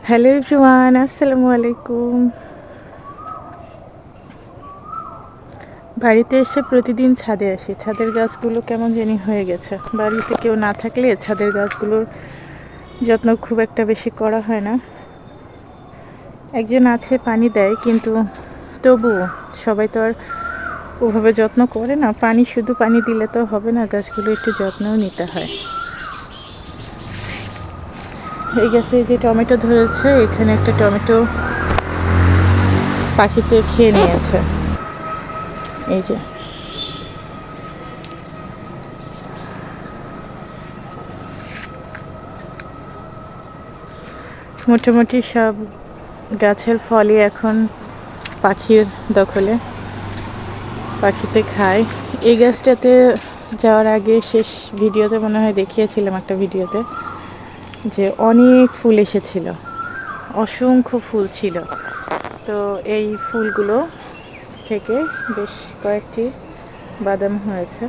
Hello everyone, আসসালামু আলাইকুম। বাড়িতে এসে প্রতিদিন ছাদে আসি। ছাদের গাছগুলো কেমন জানি হয়ে গেছে। বাড়িতে কেউ না থাকলে ছাদের গাছগুলোর যত্ন খুব একটা বেশি করা হয় না। একজন আছে পানি দেয়, কিন্তু তবুও সবাই তো আর ওভাবে যত্ন করে না। শুধু পানি দিলে তো হবে না, গাছগুলো একটু যত্নও নিতে হয়। এই গাছে যে টমেটো ধরেছে, এখানে একটা টমেটো পাখিতে খেয়ে নিয়েছে। এই যে মোটামুটি সব গাছের ফলই এখন পাখির দখলে, পাখিতে খায়। এই গাছটাতে যাওয়ার আগে শেষ ভিডিওতে মনে হয় দেখিয়েছিলাম, একটা ভিডিওতে, যে অনেক ফুল এসেছিল, অসংখ্য ফুল ছিল। তো এই ফুলগুলো থেকে বেশ কয়েকটি বাদাম হয়েছে।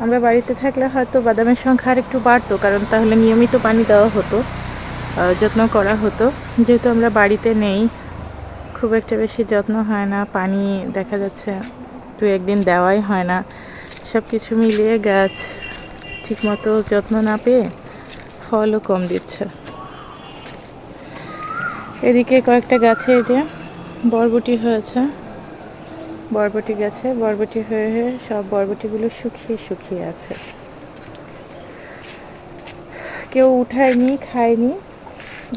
আমরা বাড়িতে থাকলে হয়তো বাদামের সংখ্যা আর একটু বাড়তো, কারণ তাহলে নিয়মিত পানি দেওয়া হতো, যত্ন করা হতো। যেহেতু আমরা বাড়িতে নেই, খুব একটা বেশি যত্ন হয় না, পানি দেখা যাচ্ছে 2-1 দিন দেওয়াই হয় না। সব কিছু মিলিয়ে গাছ ঠিকমতো যত্ন না পেয়ে ফলও কম দিচ্ছে। এদিকে কয়েকটা গাছে যে বরবটি হয়েছে, বরবটি গাছে বরবটি হয়ে হয়ে সব বরবটিগুলো শুকিয়ে শুকিয়ে আছে। কেউ উঠায়নি, খায়নি।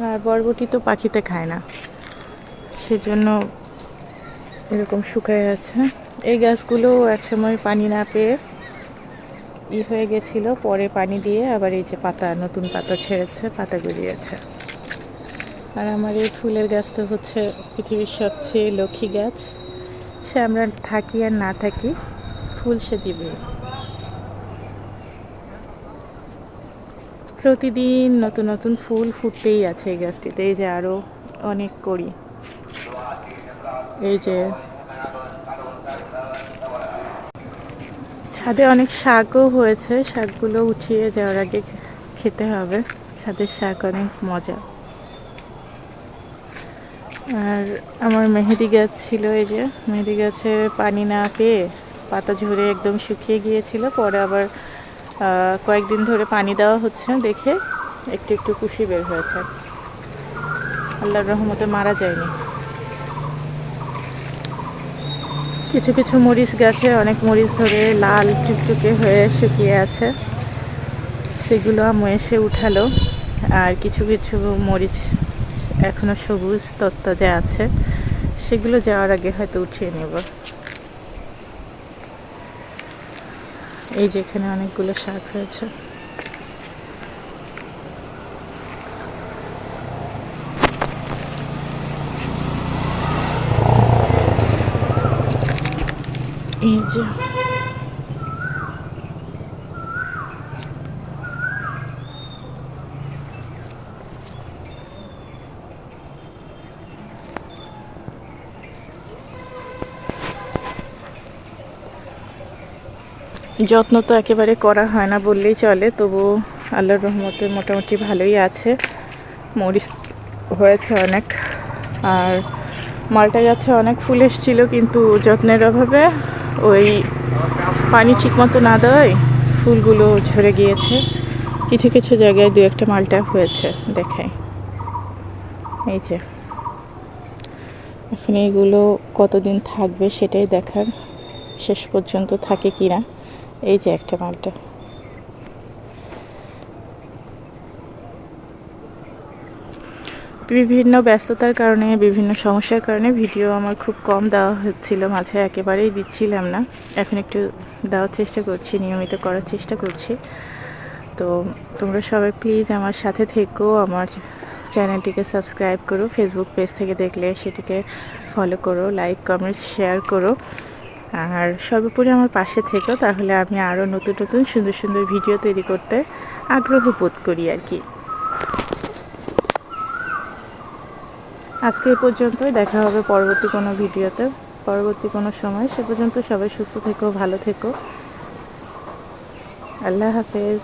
আর বরবটি তো পাখিতে খায় না, সেজন্য এরকম শুকায় আছে। এই গাছগুলো একসময় পানি না পেয়ে হয়ে গেছিল, পরে পানি দিয়ে আবার এই যে পাতা, নতুন পাতা ছেড়েছে, পাতা গজিয়েছে। আর আমার এই ফুলের গাছ তো হচ্ছে পৃথিবীর সবচেয়ে লক্ষ্মী গাছ। সে আমরা থাকি আর না থাকি, ফুল সে দিবে। প্রতিদিন নতুন নতুন ফুল ফুটতেই আছে এই গাছটিতে। এই যে আরও অনেক কড়ি, এই যে ছাদে অনেক শাকও হয়েছে, শাকগুলো উঠিয়ে যাওয়ার আগে খেতে হবে। ছাদের শাক অনেক মজা। আর আমার মেহেদি গাছ ছিল, এই যে মেহেদি গাছে পানি না পেয়ে পাতা ঝরে একদম শুকিয়ে গিয়েছিল। পরে আবার কয়েকদিন ধরে পানি দেওয়া হচ্ছে দেখে একটু একটু কুশি বের হয়েছে। আল্লাহর রহমতে মারা যায়নি। কিছু কিছু মরিচ গাছে অনেক মরিচ ধরে লাল টুকটুকে হয়ে শুকিয়ে আছে, সেগুলো আম্মু এসে উঠালো। আর কিছু কিছু মরিচ এখনো সবুজ তত্তাজা আছে, সেগুলো যাওয়ার আগে হয়তো উঠিয়ে নেব। এই যে এখানে অনেকগুলো শাক হয়েছে। এই যে যত্ন তো একেবারে করা হয় না বললেই চলে, তবু আল্লাহর রহমতে মোটামুটি ভালোই আছে। মরিচ হয়েছে অনেক, আর মালটা গাছে অনেক ফুল এসেছিল, কিন্তু যত্নের অভাবে ওই পানি ঠিকমতো না দেওয়ায় ফুলগুলো ঝরে গিয়েছে। কিছু কিছু জায়গায় 2-1টা মালটা হয়েছে দেখায়। এই যে এখন এইগুলো কতদিন থাকবে সেটাই দেখার, শেষ পর্যন্ত থাকে কিনা। এই যে একটা মালটা। বিভিন্ন ব্যস্ততার কারণে, বিভিন্ন সমস্যার কারণে ভিডিও আমার খুব কম দেওয়া হচ্ছিল, মাঝে একেবারেই দিচ্ছিলাম না। এখন একটু দেওয়ার চেষ্টা করছি, নিয়মিত করার চেষ্টা করছি। তো তোমরা সবাই প্লিজ আমার সাথে থেকো, আমার চ্যানেলটিকে সাবস্ক্রাইব করো, ফেসবুক পেজ থেকে দেখলে সেটিকে ফলো করো, লাইক কমেন্টস শেয়ার করো। আর সর্বোপরি আমার পাশে থেকো, তাহলে আমি আরও নতুন নতুন সুন্দর সুন্দর ভিডিও তৈরি করতে আগ্রহ বোধ করি আর কি। আজকে এই পর্যন্তই, দেখা হবে পরবর্তী কোনো ভিডিওতে, পরবর্তী কোনো সময়। সে পর্যন্ত সবাই সুস্থ থেকো, ভালো থেকো। আল্লাহ হাফেজ।